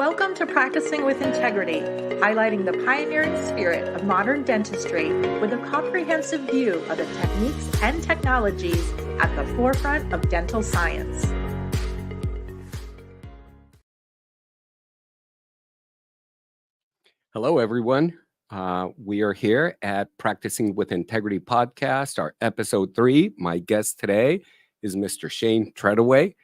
Welcome to Practicing with Integrity, highlighting the pioneering spirit of modern dentistry with a comprehensive view of the techniques and technologies at the forefront of dental science. Hello, everyone. We are here at Practicing with Integrity podcast, our episode 3. My guest today is Mr. Shane Treadaway,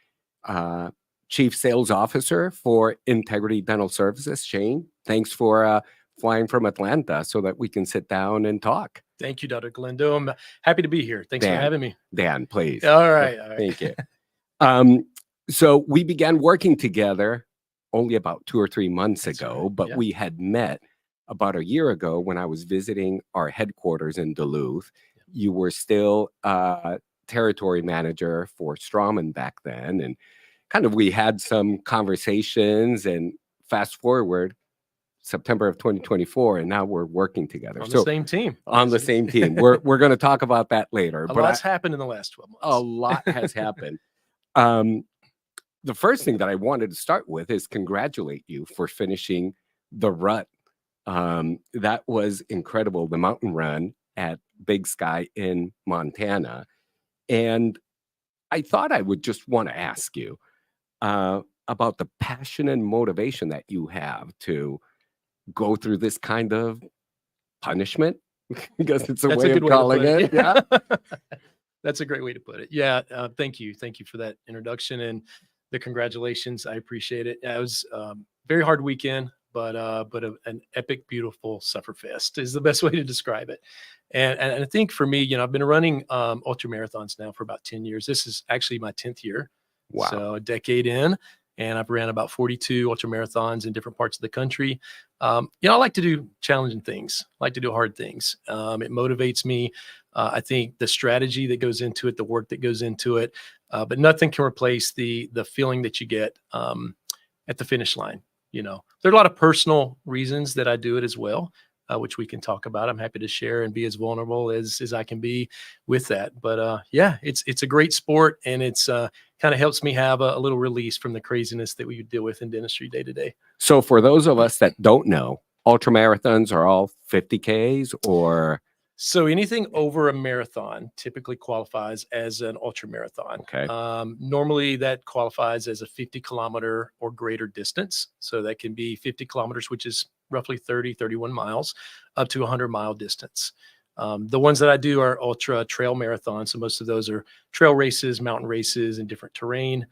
Chief Sales Officer for Integrity Dental Services. Shane, thanks for flying from Atlanta so that we can sit down and talk. Thank you, Dr. Galindo. I'm happy to be here. Thanks for having me. Dan, please. All right. Thank you. So we began working together only about 2 or 3 months ago, right. but we had met about a year ago when I was visiting our headquarters in Duluth. You were still territory manager for Straumann back then, and kind of we had some conversations, and fast forward September of 2024, and now we're working together. On the same team. On the same team. We're going to talk about that later. A lot's happened in the last 12 months. A lot has happened. The first thing that I wanted to start with is congratulate you for finishing the rut. That was incredible, the mountain run at Big Sky in Montana. And I thought I would just want to ask you about the passion and motivation that you have to go through this kind of punishment, because it's a way of calling it. Yeah. That's a great way to put it. Yeah. Thank you. Thank you for that introduction and the congratulations. I appreciate it. It was very hard weekend, but an epic, beautiful Sufferfest is the best way to describe it. And I think for me, I've been running ultra marathons now for about 10 years. This is actually my 10th year. Wow. So a decade in, and I've ran about 42 ultra marathons in different parts of the country. I like to do challenging things. I like to do hard things. It motivates me. I think the strategy that goes into it, the work that goes into it, but nothing can replace the feeling that you get at the finish line. There are a lot of personal reasons that I do it as well, which we can talk about. I'm happy to share and be as vulnerable as I can be with that. But it's a great sport, and it's kind of helps me have a little release from the craziness that we deal with in dentistry day to day. So for those of us that don't know, ultra marathons are all 50Ks or? So anything over a marathon typically qualifies as an ultra marathon. Okay. Normally that qualifies as a 50-kilometer or greater distance. So that can be 50 kilometers, which is roughly 31 miles, up to 100-mile distance. The ones that I do are ultra trail marathons. So most of those are trail races, mountain races, and different terrain.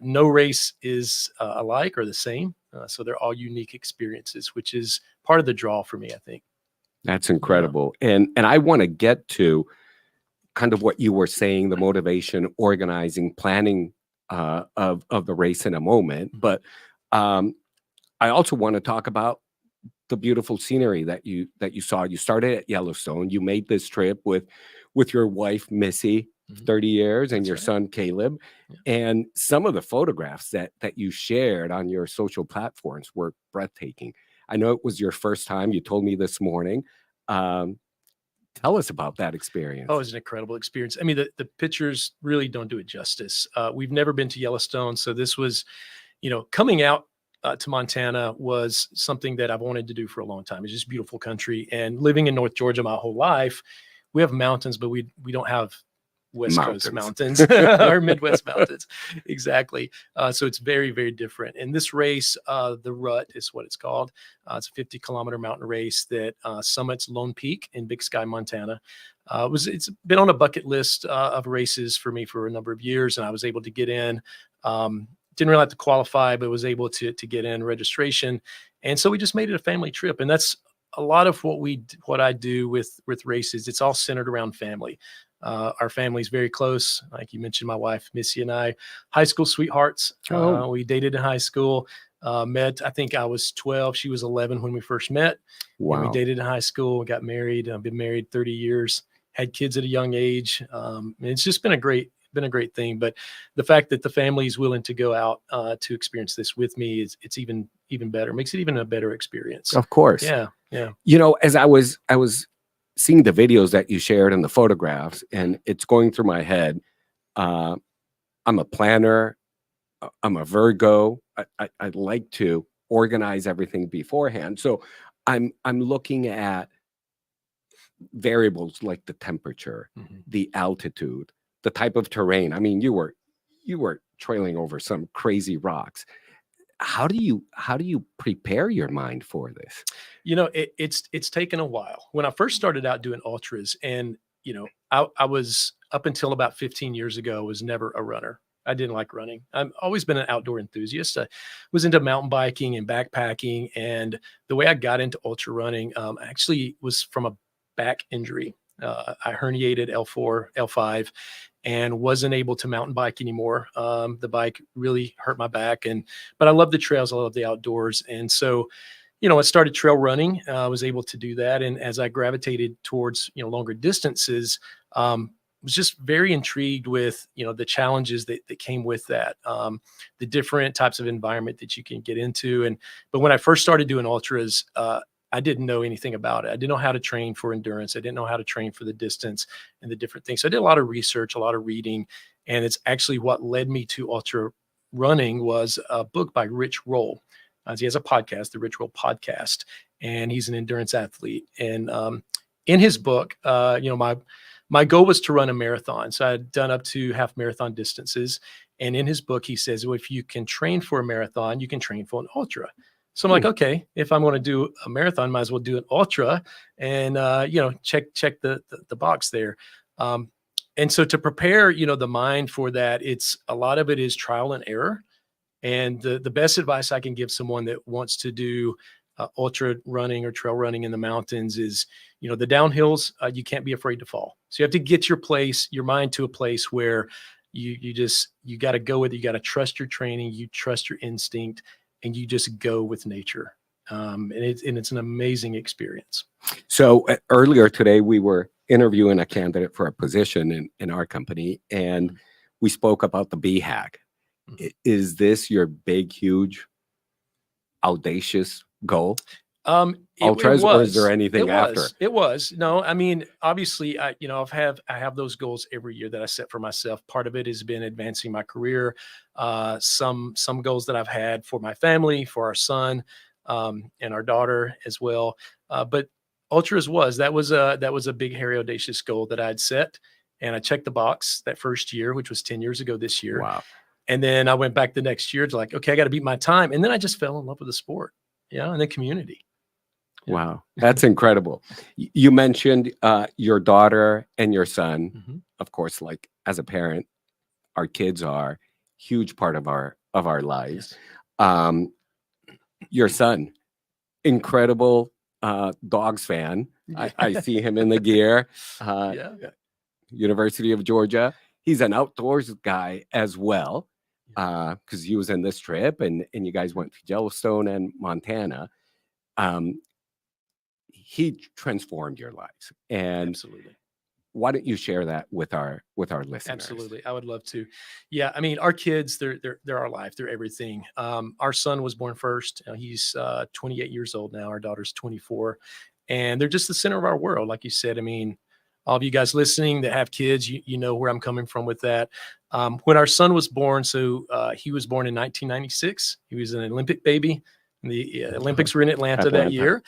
No race is alike or the same. So they're all unique experiences, which is part of the draw for me, I think. That's incredible. Yeah. And I want to get to kind of what you were saying, the motivation, organizing, planning of the race in a moment. But I also want to talk about the beautiful scenery that you saw. You started at Yellowstone. You made this trip with your wife, Missy, 30 years, and your son, Caleb. Yeah. And some of the photographs that you shared on your social platforms were breathtaking. I know it was your first time. You told me this morning. Tell us about that experience. Oh, it was an incredible experience. I mean, the pictures really don't do it justice. We've never been to Yellowstone. So this was, coming out to Montana was something that I've wanted to do for a long time. It's just beautiful country. And living in North Georgia my whole life, we have mountains, but we don't have West Coast mountains or Midwest mountains. Exactly. So it's very, very different. And this race, the Rut is what it's called. It's a 50-kilometer mountain race that summits Lone Peak in Big Sky, Montana. It's been on a bucket list of races for me for a number of years, and I was able to get in. Didn't really have to qualify, but was able to get in registration. And so we just made it a family trip. And that's a lot of what I do with races. It's all centered around family. Our family's very close. Like you mentioned, my wife, Missy, and I, high school sweethearts. We dated in high school, met, I think I was 12. She was 11 when we first met. Wow. And we dated in high school, got married. I've been married 30 years, had kids at a young age. It's just been a great thing. But the fact that the family is willing to go out to experience this with me it's even better. Makes it even a better experience. Of course. Yeah. As I was seeing the videos that you shared and the photographs, and it's going through my head. I'm a planner. I'm a Virgo. I like to organize everything beforehand. So I'm looking at variables like the temperature, the altitude, the type of terrain. I mean, you were trailing over some crazy rocks. How do you prepare your mind for this? It's taken a while. When I first started out doing ultras, and I was, up until about 15 years ago, was never a runner. I didn't like running. I've always been an outdoor enthusiast. I was into mountain biking and backpacking, and the way I got into ultra running actually was from a back injury. I herniated L4, L5, and wasn't able to mountain bike anymore. The bike really hurt my back, but I love the trails. I love the outdoors. And so, I started trail running. I was able to do that. And as I gravitated towards, longer distances, was just very intrigued with, the challenges that came with that, the different types of environment that you can get into. But when I first started doing ultras, I didn't know anything about it. I didn't know how to train for endurance. I didn't know how to train for the distance and the different things. So I did a lot of research, a lot of reading, and it's actually what led me to ultra running was a book by Rich Roll. He has a podcast, the Rich Roll Podcast, and he's an endurance athlete. And in his book, my goal was to run a marathon. So I had done up to half marathon distances. And in his book, he says, well, if you can train for a marathon, you can train for an ultra. So I'm like, okay, if I'm going to do a marathon, might as well do an ultra and, check the box there. And so to prepare, the mind for that, a lot of it is trial and error. And the best advice I can give someone that wants to do ultra running or trail running in the mountains is, the downhills, you can't be afraid to fall. So you have to get your mind to a place where you got to go with it. You got to trust your training, you trust your instinct, and you just go with nature. And it's an amazing experience. So earlier today, we were interviewing a candidate for a position in our company, and we spoke about the BHAG. Is this your big, huge, audacious goal? Ultras, or is there anything after? It was. No, I mean, obviously, I have those goals every year that I set for myself. Part of it has been advancing my career. Some goals that I've had for my family, for our son, and our daughter as well. But ultras that was a big, hairy, audacious goal that I'd set, and I checked the box that first year, which was 10 years ago this year. Wow. And then I went back the next year to like, okay, I got to beat my time. And then I just fell in love with the sport, and the community. Wow, that's incredible. You mentioned your daughter and your son. Of course, like as a parent, our kids are a huge part of our lives. Yes. Your son, incredible dogs fan. I see him in the gear. University of Georgia. He's an outdoors guy as well, because he was in this trip, and you guys went to Yellowstone and Montana. He transformed your lives, and absolutely. Why don't you share that with our listeners? Absolutely, I would love to. Yeah, I mean, our kids, they're our life, they're everything. Our son was born first. He's 28 years old now. Our daughter's 24, and they're just the center of our world, like you said. I mean, all of you guys listening that have kids, you know where I'm coming from with that. When our son was born, so he was born in 1996. He was an Olympic baby. The Olympics were in Atlanta that year.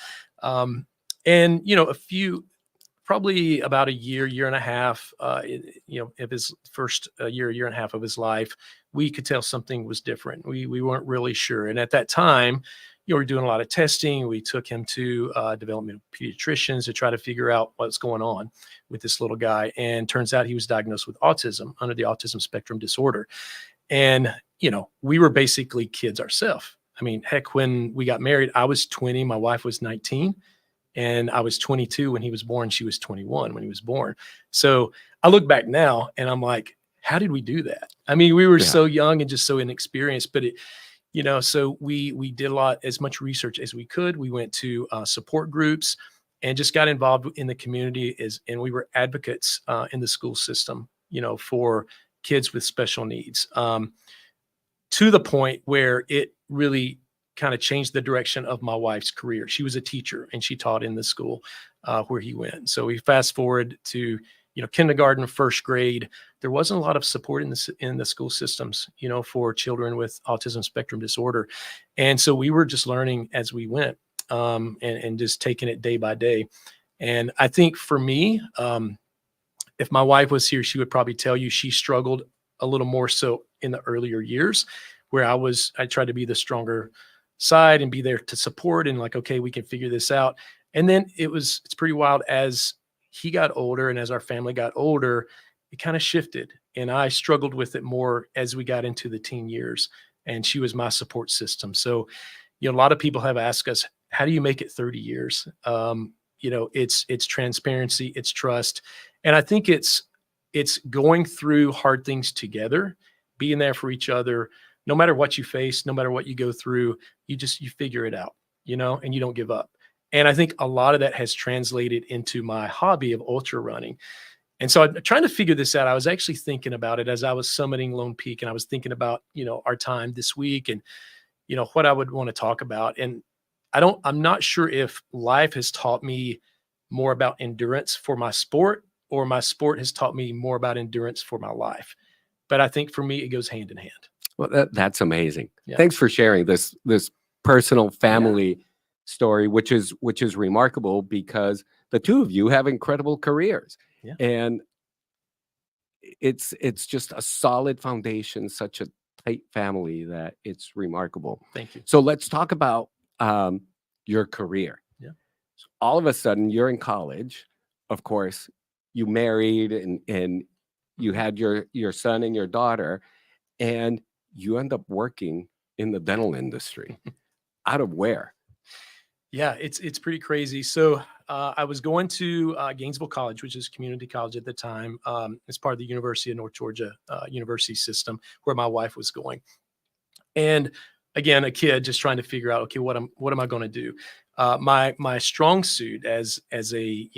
And, probably about a year and a half, of his first year and a half of his life, we could tell something was different. We weren't really sure. And at that time, we were doing a lot of testing. We took him to developmental pediatricians to try to figure out what's going on with this little guy. And turns out he was diagnosed with autism, under the autism spectrum disorder. And, we were basically kids ourselves. I mean, heck, when we got married, I was 20, my wife was 19. And I was 22 when he was born. She was 21 when he was born. So I look back now and I'm like, how did we do that? I mean, we were so young and just so inexperienced, but so we did as much research as we could. We went to support groups and just got involved in the community and we were advocates in the school system, for kids with special needs, to the point where it really kind of changed the direction of my wife's career. She was a teacher and she taught in the school where he went. So we fast forward to kindergarten, first grade, there wasn't a lot of support in the school systems, for children with autism spectrum disorder. And so we were just learning as we went, and just taking it day by day. And I think for me, if my wife was here, she would probably tell you she struggled a little more so in the earlier years, where I tried to be the stronger side and be there to support and like, okay, we can figure this out. And then it's pretty wild as he got older and as our family got older, it kind of shifted. And I struggled with it more as we got into the teen years, and she was my support system. So, a lot of people have asked us, how do you make it 30 years? It's transparency, it's trust. And I think it's going through hard things together, being there for each other, no matter what you face, no matter what you go through, you figure it out, and you don't give up. And I think a lot of that has translated into my hobby of ultra running. And so I'm trying to figure this out. I was actually thinking about it as I was summiting Lone Peak, and I was thinking about, our time this week and, what I would want to talk about. And I'm not sure if life has taught me more about endurance for my sport, or my sport has taught me more about endurance for my life. But I think for me, it goes hand in hand. Well, that's amazing. Yeah. Thanks for sharing this personal family story, which is remarkable, because the two of you have incredible careers. Yeah. And it's just a solid foundation, such a tight family, that it's remarkable. Thank you. So let's talk about your career. Yeah. So all of a sudden, you're in college. Of course, you married and you had your son and your daughter, and you end up working in the dental industry. Out of where? Yeah, it's pretty crazy. So I was going to Gainesville College, which is community college at the time. It's part of the University of North Georgia university system, where my wife was going. And again, a kid just trying to figure out, okay, what am I going to do? My strong suit as a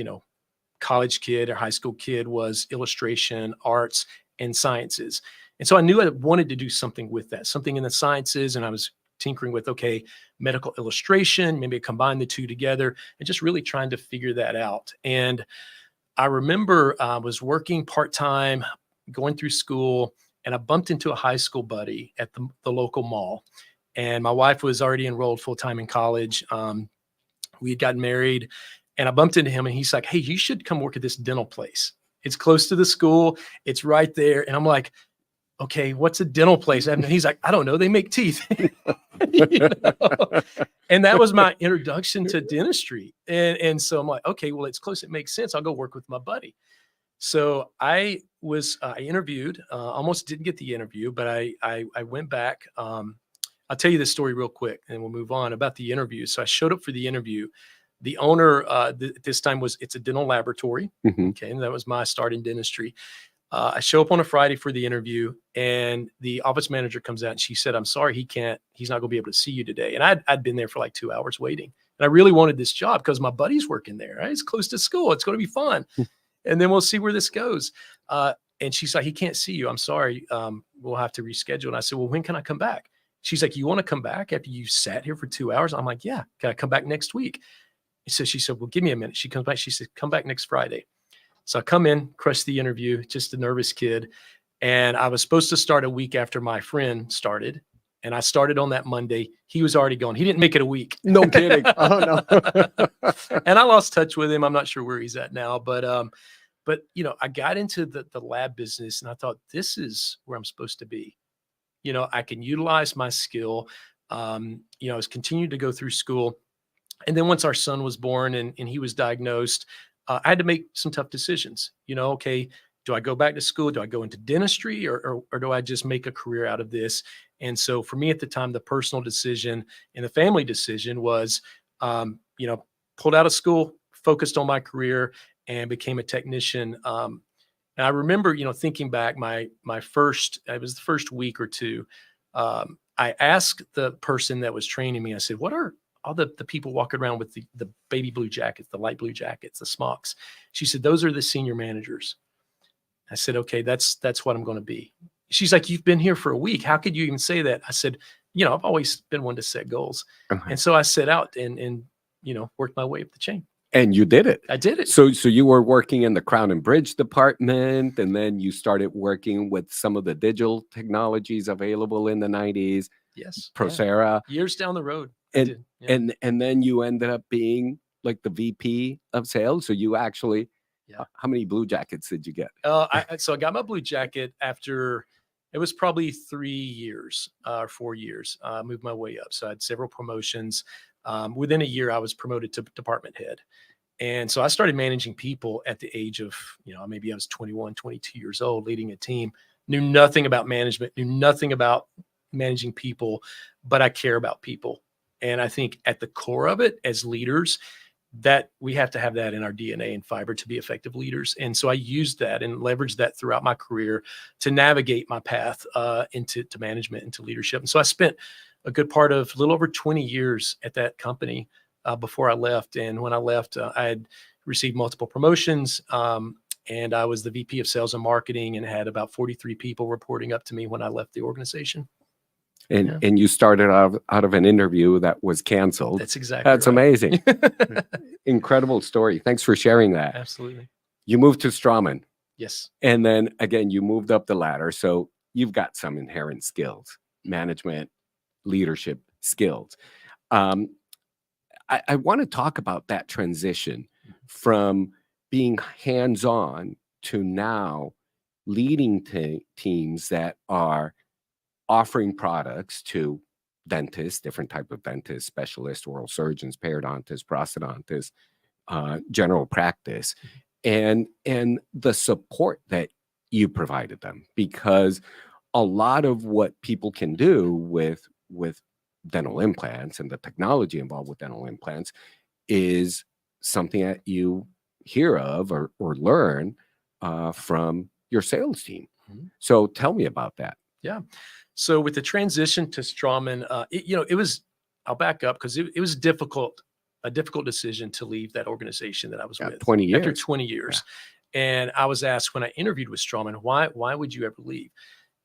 college kid or high school kid was illustration, arts, and sciences. And so I knew I wanted to do something with that, something in the sciences, and I was tinkering with, okay, medical illustration, maybe combine the two together, and just really trying to figure that out. And I remember I was working part-time, going through school, and I bumped into a high school buddy at the local mall. And my wife was already enrolled full-time in college. We had gotten married, and I bumped into him, and he's like, hey, you should come work at this dental place. It's close to the school. It's right there. And I'm like, okay, what's a dental place? And he's like, I don't know. They make teeth. And that was my introduction to dentistry. And so I'm like, okay, well, it's close. It makes sense. I'll go work with my buddy. So I interviewed, almost didn't get the interview, but I went back. I'll tell you this story real quick, and we'll move on about the interview. So I showed up for the interview. The owner this time it's a dental laboratory. Mm-hmm. Okay. And that was my start in dentistry. I show up on a Friday for the interview, and the office manager comes out, and she said, I'm sorry, he's not going to be able to see you today. And I'd been there for like 2 hours waiting. And I really wanted this job because my buddy's working there. Right? It's close to school. It's going to be fun. And then we'll see where this goes. And she's like, he can't see you. I'm sorry. We'll have to reschedule. And I said, well, when can I come back? She's like, you want to come back after you sat here for 2 hours? I'm like, yeah. Can I come back next week? So she said, well, give me a minute. She comes back. She said, come back next Friday. So I come in, crush the interview, just a nervous kid. And I was supposed to start a week after my friend started. And I started on that Monday. He was already gone. He didn't make it a week. No kidding. Oh, no. And I lost touch with him. I'm not sure where he's at now. But I got into the lab business, and I thought, this is where I'm supposed to be. I can utilize my skill. I was continuing to go through school. And then once our son was born and he was diagnosed, I had to make some tough decisions. Okay, do I go back to school? Do I go into dentistry, or do I just make a career out of this? And so for me at the time, the personal decision and the family decision was, pulled out of school, focused on my career, and became a technician. And I remember, thinking back, it was the first week or two, I asked the person that was training me, I said, what are all the people walking around with the baby blue jackets, the light blue jackets, the smocks? She said, those are the senior managers. I said, okay, that's what I'm going to be. She's like, you've been here for a week. How could you even say that? I said, I've always been one to set goals. Uh-huh. And so I set out and worked my way up the chain. And you did it. I did it. So you were working in the Crown and Bridge department, and then you started working with some of the digital technologies available in the 90s, Yes. Procera. Years down the road. I And did. Yeah. and then you ended up being like the VP of sales. So you actually, Yeah. how many blue jackets did you get? So I got my blue jacket after it was probably 3 years or 4 years. I moved my way up. So I had several promotions. Within a year, I was promoted to department head. And so I started managing people at the age of, maybe I was 21, 22 years old, leading a team, knew nothing about management, knew nothing about managing people, but I care about people. And I think at the core of it as leaders, that we have to have that in our DNA and fiber to be effective leaders. And so I used that and leveraged that throughout my career to navigate my path into management, into leadership. And so I spent a good part of a little over 20 years at that company before I left. And when I left, I had received multiple promotions. And I was the VP of sales and marketing and had about 43 people reporting up to me when I left the organization. And you started out of an interview that was canceled. That's exactly That's right. amazing. Incredible story. Thanks for sharing that. Absolutely. You moved to Straumann, Yes. and then again, you moved up the ladder. So you've got some inherent skills, management, leadership skills. I want to talk about that transition from being hands-on to now leading teams that are offering products to dentists, different type of dentists, specialists, oral surgeons, periodontists, prosthodontists, general practice, and the support that you provided them, because a lot of what people can do with dental implants and the technology involved with dental implants is something that you hear of or learn from your sales team. So tell me about that. Yeah. So with the transition to Straumann, it was, I'll back up because it was a difficult decision to leave that organization that I was with 20 years. after 20 years. Yeah. And I was asked when I interviewed with Straumann, why would you ever leave?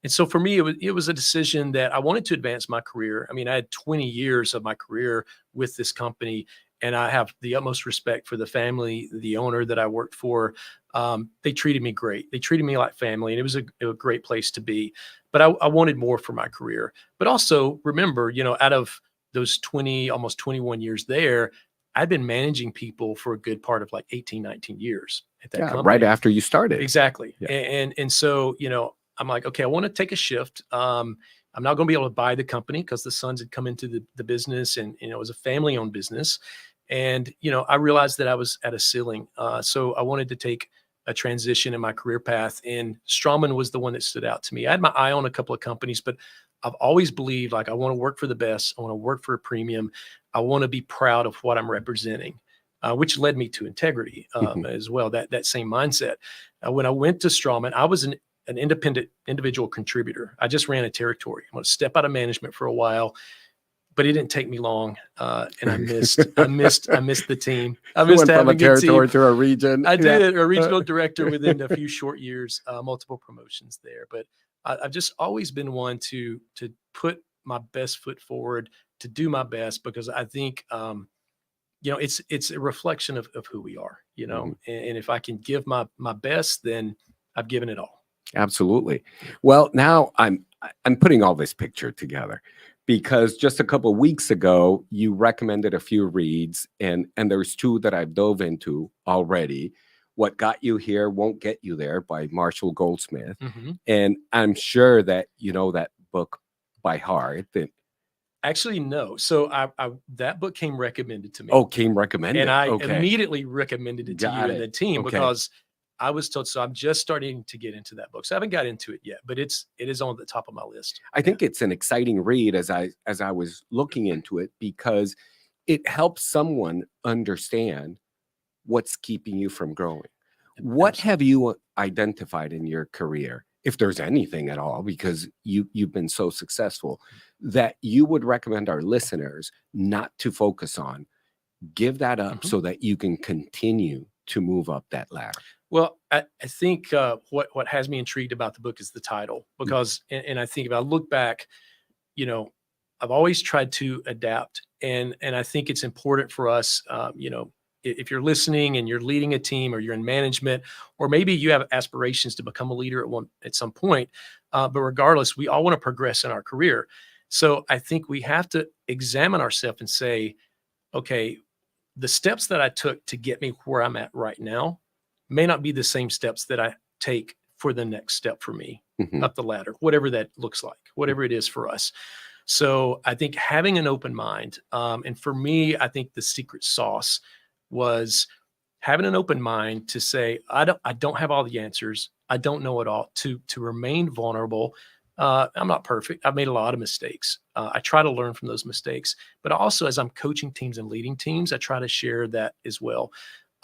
And so for me, it was a decision that I wanted to advance my career. I mean, I had 20 years of my career with this company, and I have the utmost respect for the family, the owner that I worked for. They treated me great. They treated me like family, and it was a great place to be. But I wanted more for my career. But also remember, out of those almost 21 years there, I'd been managing people for a good part of like 18, 19 years at that company. Right after you started. Exactly. Yeah. And so, I'm like, okay, I want to take a shift. I'm not going to be able to buy the company because the sons had come into the business, and it was a family-owned business. And I realized that I was at a ceiling. So I wanted to take a transition in my career path, and Straumann was the one that stood out to me. I had my eye on a couple of companies, but I've always believed like I want to work for the best. I want to work for a premium. I want to be proud of what I'm representing, which led me to integrity as well. That same mindset. When I went to Straumann, I was an independent individual contributor. I just ran a territory. I'm going to step out of management for a while, but it didn't take me long. And I missed the team. I missed having from a territory team. to a region. I did a regional director within a few short years, multiple promotions there. But I've just always been one to put my best foot forward, to do my best, because I think, it's a reflection of who we are, and if I can give my best, then I've given it all. Absolutely. Well, now I'm putting all this picture together, because just a couple of weeks ago, you recommended a few reads, and there's two that I've dove into already. What Got You Here Won't Get You There by Marshall Goldsmith. And I'm sure that you know that book by heart. Actually, no. So I that book came recommended to me. Oh, came recommended. And I immediately recommended it to you and the team because I was told, so I'm just starting to get into that book. So I haven't got into it yet, but it is on the top of my list. I think it's an exciting read as I was looking into it, because it helps someone understand what's keeping you from growing. What have you identified in your career, if there's anything at all, because you've been so successful, that you would recommend our listeners not to focus on? Give that up so that you can continue to move up that ladder. Well, I think what has me intrigued about the book is the title, because, and I think if I look back, I've always tried to adapt, and I think it's important for us, if you're listening and you're leading a team, or you're in management, or maybe you have aspirations to become a leader at some point. But regardless, we all want to progress in our career. So I think we have to examine ourselves and say, okay, the steps that I took to get me where I'm at right now may not be the same steps that I take for the next step for me up the ladder, whatever that looks like, whatever it is for us. So I think having an open mind, and for me, I think the secret sauce was having an open mind to say, I don't have all the answers. I don't know it all, to remain vulnerable. I'm not perfect. I've made a lot of mistakes. I try to learn from those mistakes, but also as I'm coaching teams and leading teams, I try to share that as well.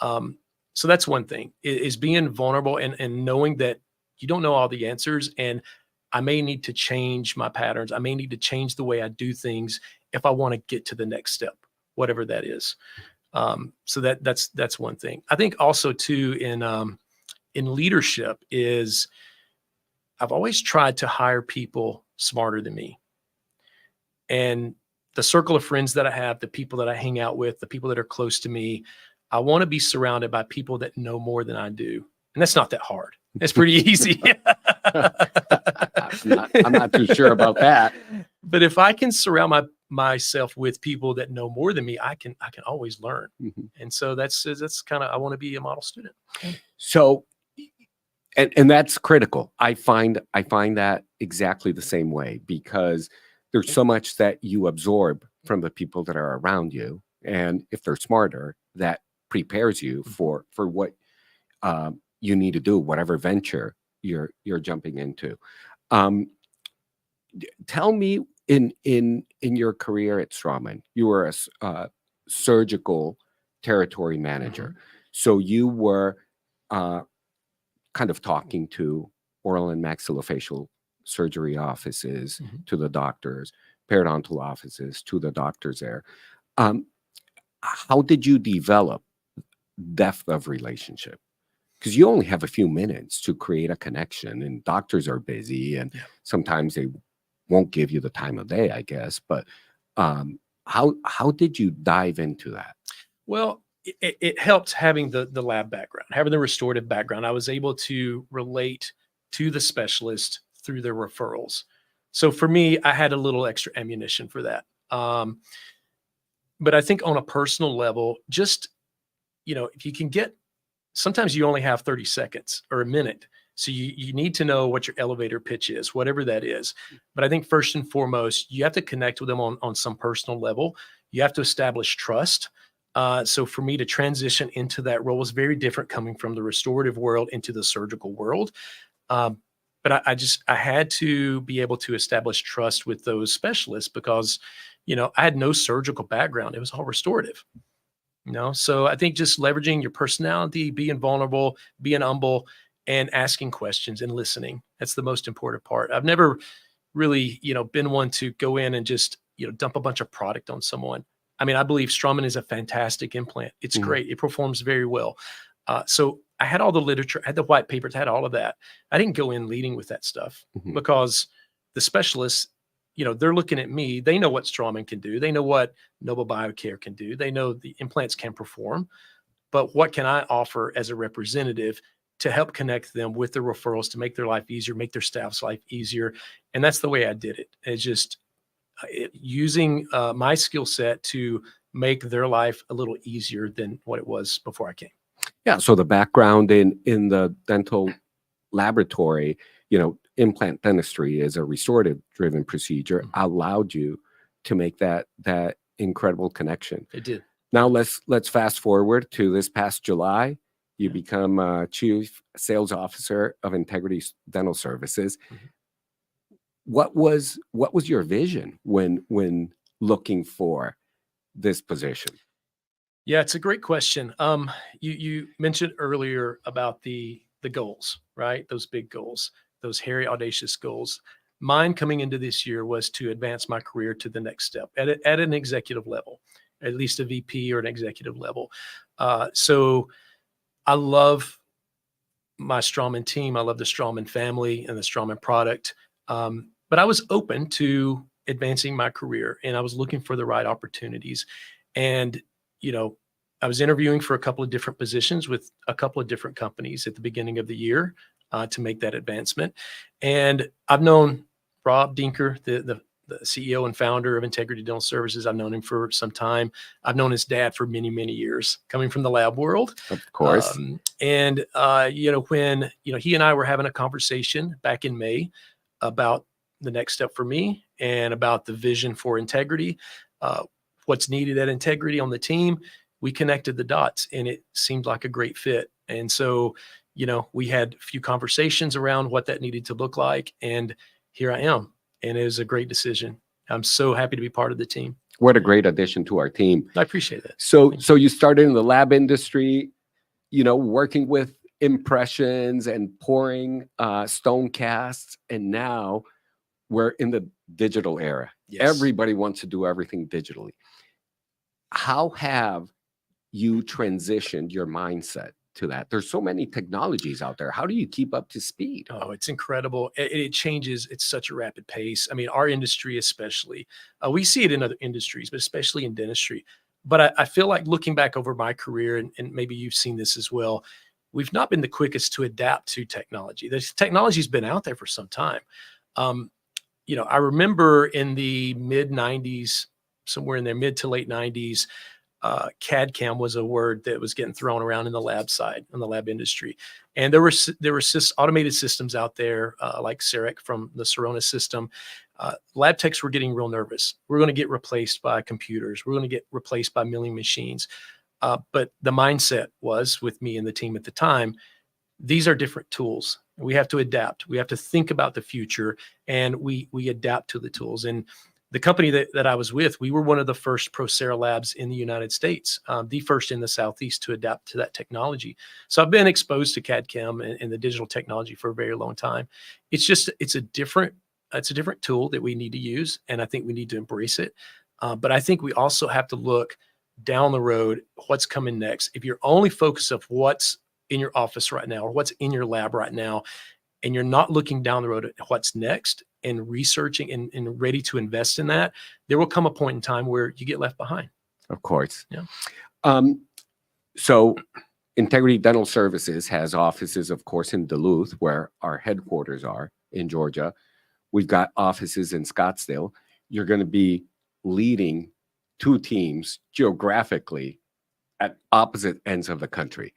So that's one thing, is being vulnerable and knowing that you don't know all the answers, and I may need to change my patterns. I may need to change the way I do things if I want to get to the next step, whatever that is. So that's one thing. I think also too, in leadership, is I've always tried to hire people smarter than me. And the circle of friends that I have, the people that I hang out with, the people that are close to me, I want to be surrounded by people that know more than I do. And that's not that hard. It's pretty easy. I'm not too sure about that. But if I can surround myself with people that know more than me, I can always learn. And so that's kind of, I want to be a model student. So, and that's critical. I find that exactly the same way, because there's so much that you absorb from the people that are around you, and if they're smarter, that prepares you for what you need to do, whatever venture you're jumping into. Tell me, in your career at Straumann, you were a surgical territory manager, so you were kind of talking to oral and maxillofacial surgery offices, to the doctors, periodontal offices, to the doctors there. How did you develop depth of relationship? Because you only have a few minutes to create a connection, and doctors are busy, and sometimes they won't give you the time of day, I guess. But how did you dive into that? Well, it helped having the lab background, having the restorative background. I was able to relate to the specialist through their referrals. So for me, I had a little extra ammunition for that. But I think on a personal level, just, if you can get, sometimes you only have 30 seconds or a minute. So you need to know what your elevator pitch is, whatever that is. But I think first and foremost, you have to connect with them on some personal level. You have to establish trust. So for me to transition into that role was very different, coming from the restorative world into the surgical world. But I had to be able to establish trust with those specialists, because, I had no surgical background. It was all restorative. So I think just leveraging your personality, being vulnerable, being humble, and asking questions and listening. That's the most important part. I've never really, been one to go in and just, dump a bunch of product on someone. I mean, I believe Straumann is a fantastic implant. It's great. It performs very well. So I had all the literature, I had the white papers, I had all of that. I didn't go in leading with that stuff, because the specialists, they're looking at me. They know what Straumann can do. They know what Nobel Biocare can do. They know the implants can perform. But what can I offer as a representative to help connect them with the referrals, to make their life easier, make their staff's life easier? And that's the way I did it. It's just using my skill set to make their life a little easier than what it was before I came. Yeah. So the background in the dental laboratory, implant dentistry is a restorative driven procedure, allowed you to make that incredible connection. It did. Now let's fast forward to this past July. You become Chief Sales Officer of Integrity Dental Services. What was your vision when looking for this position? Yeah, it's a great question. You mentioned earlier about the goals, right? Those big goals, those hairy, audacious goals. Mine coming into this year was to advance my career to the next step at an executive level, at least a VP or an executive level. So I love my Straumann team. I love the Straumann family and the Straumann product. But I was open to advancing my career, and I was looking for the right opportunities. And, I was interviewing for a couple of different positions with a couple of different companies at the beginning of the year to make that advancement. And I've known Rob Dinker, the CEO and founder of Integrity Dental Services. I've known him for some time. I've known his dad for many, many years, coming from the lab world. Of course. And when he and I were having a conversation back in May about the next step for me and about the vision for Integrity, what's needed at Integrity on the team, we connected the dots, and it seemed like a great fit. And so, we had a few conversations around what that needed to look like, and here I am. And it was a great decision. I'm so happy to be part of the team. What a great addition to our team. I appreciate that. So you started in the lab industry, working with impressions and pouring stone casts, and now we're in the digital era. Yes. Everybody wants to do everything digitally. How have you transitioned your mindset to that? There's so many technologies out there. How do you keep up to speed? Oh, it's incredible. It changes at such a rapid pace. I mean, our industry especially, we see it in other industries, but especially in dentistry. But I feel like looking back over my career, and maybe you've seen this as well, we've not been the quickest to adapt to technology. The technology's been out there for some time. I remember in the mid 90s, somewhere in there, mid to late 90s, CAD CAM was a word that was getting thrown around in the lab side, in the lab industry. And there were automated systems out there like CEREC from the Sirona system. Lab techs were getting real nervous. We're going to get replaced by computers. We're going to get replaced by milling machines. But the mindset was, with me and the team at the time, these are different tools. We have to adapt. We have to think about the future, and we adapt to the tools. And the company that I was with, we were one of the first Procera labs in the United States, the first in the Southeast to adapt to that technology. So I've been exposed to CAD CAM and the digital technology for a very long time. It's a different tool that we need to use, and I think we need to embrace it. But I think we also have to look down the road, what's coming next. If you're only focused on what's in your office right now or what's in your lab right now, and you're not looking down the road at what's next and researching and ready to invest in that, there will come a point in time where you get left behind. Of course. Yeah. So Integrity Dental Services has offices, of course, in Duluth, where our headquarters are in Georgia. We've got offices in Scottsdale. You're going to be leading two teams geographically at opposite ends of the country.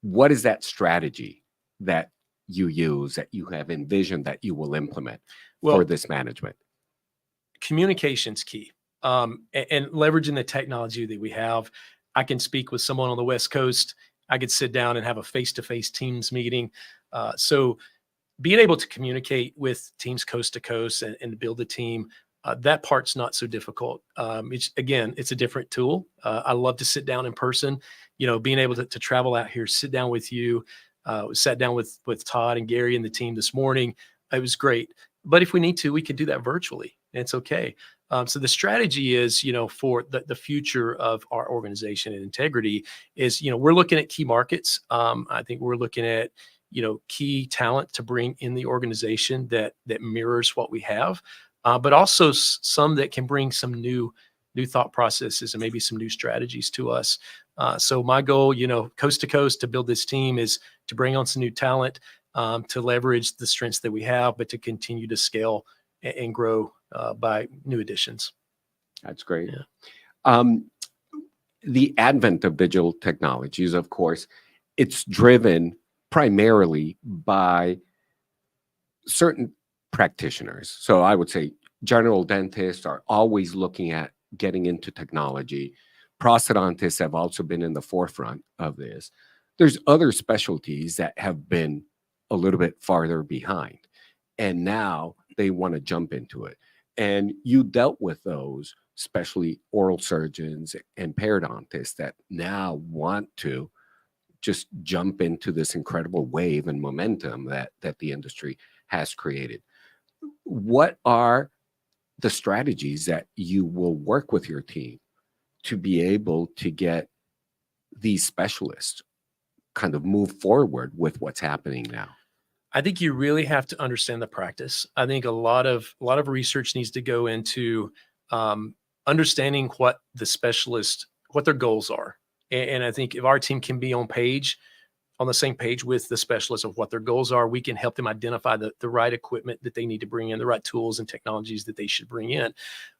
What is that strategy that you use, that you have envisioned, that you will implement for this management? Communication's key. And leveraging the technology that we have. I can speak with someone on the West Coast. I could sit down and have a face-to-face Teams meeting. So being able to communicate with teams coast to coast and build a team, that part's not so difficult. It's a different tool. I love to sit down in person, being able to travel out here, sit down with you. Sat down with Todd and Gary and the team this morning. It was great. But if we need to, we can do that virtually. And it's okay. So the strategy is, for the future of our organization and Integrity is, we're looking at key markets. I think we're looking at, key talent to bring in the organization that mirrors what we have, but also some that can bring some new thought processes and maybe some new strategies to us. So my goal, coast to coast to build this team is to bring on some new talent, to leverage the strengths that we have, but to continue to scale and grow by new additions. That's great. Yeah. The advent of digital technologies, of course, it's driven primarily by certain practitioners. So I would say general dentists are always looking at getting into technology. Prosthodontists have also been in the forefront of this. There's other specialties that have been a little bit farther behind, and now they want to jump into it. And you dealt with those, especially oral surgeons and periodontists that now want to just jump into this incredible wave and momentum that the industry has created. What are the strategies that you will work with your team to be able to get these specialists kind of move forward with what's happening now? I think you really have to understand the practice. I think a lot of research needs to go into understanding what the specialist, what their goals are. And I think if our team can be on the same page with the specialists of what their goals are, we can help them identify the right equipment that they need to bring in, the right tools and technologies that they should bring in.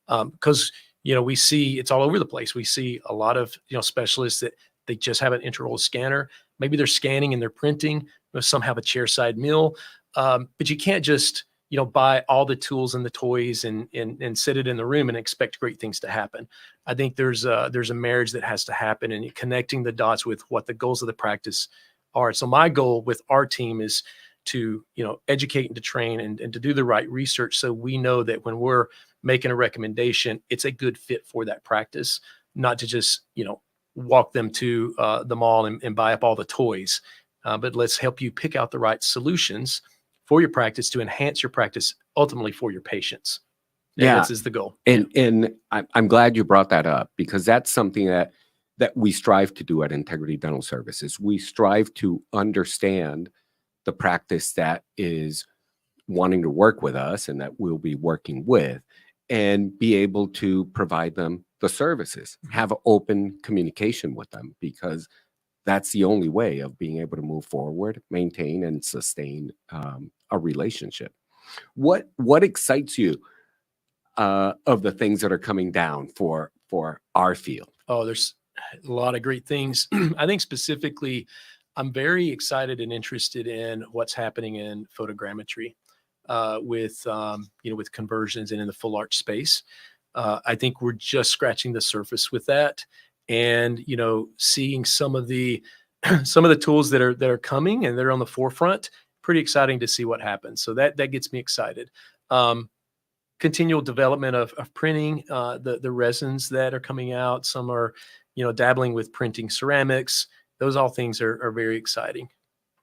Because, we see it's all over the place. We see a lot of, specialists that they just have an intraoral scanner. Maybe they're scanning and they're printing. Some have a chairside mill. But you can't just, buy all the tools and the toys and sit it in the room and expect great things to happen. I think there's a marriage that has to happen, and connecting the dots with what the goals of the practice are. So my goal with our team is to, educate and to train and to do the right research, so we know that when we're making a recommendation, it's a good fit for that practice, not to just, walk them to the mall and buy up all the toys. But let's help you pick out the right solutions for your practice to enhance your practice, ultimately for your patients. And Yeah. this is the goal. And I'm glad you brought that up, because that's something that we strive to do at Integrity Dental Services. We strive to understand the practice that is wanting to work with us and that we'll be working with, and be able to provide them the services, have open communication with them, because that's the only way of being able to move forward, maintain, and sustain a relationship. What excites you of the things that are coming down for our field? Oh, there's a lot of great things. I think specifically, I'm very excited and interested in what's happening in photogrammetry with conversions and in the full arch space. I think we're just scratching the surface with that, and seeing some of the tools that are coming and they're on the forefront. Pretty exciting to see what happens. So that gets me excited. Continual development of printing, the resins that are coming out. Some are, dabbling with printing ceramics. Those all things are very exciting.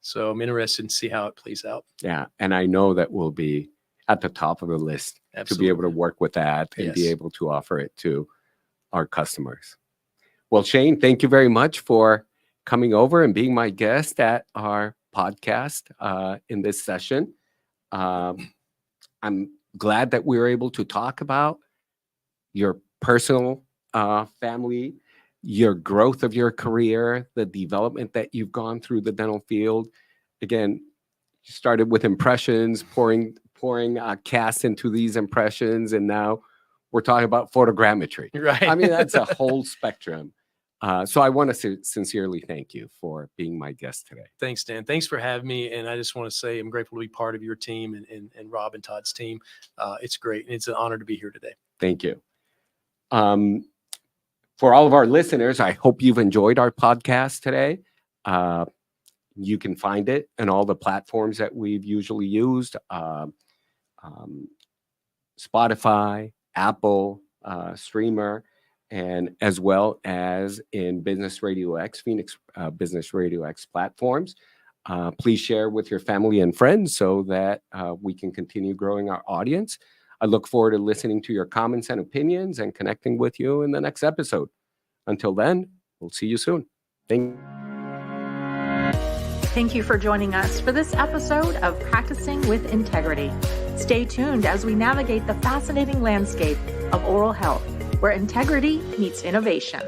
So I'm interested to see how it plays out. Yeah, and I know that we'll be at the top of the list to be able to work with that and be Yes. able to offer it to our customers. Well, Shane, thank you very much for coming over and being my guest at our podcast in this session. I'm glad that we were able to talk about your personal family, your growth of your career, the development that you've gone through the dental field. Again, you started with impressions, pouring casts into these impressions, and now we're talking about photogrammetry. Right. I mean, that's a whole spectrum. So I want to sincerely thank you for being my guest today. Thanks, Dan. Thanks for having me. And I just want to say I'm grateful to be part of your team and Rob and Todd's team. It's great. And it's an honor to be here today. Thank you. For all of our listeners, I hope you've enjoyed our podcast today. You can find it in all the platforms that we've usually used. Spotify, Apple, Streamer, and as well as in Business Radio X, Phoenix Business Radio X platforms. Please share with your family and friends so that we can continue growing our audience. I look forward to listening to your comments and opinions and connecting with you in the next episode. Until then, we'll see you soon. Thank Thank you for joining us for this episode of Practicing with Integrity. Stay tuned as we navigate the fascinating landscape of oral health, where integrity meets innovation.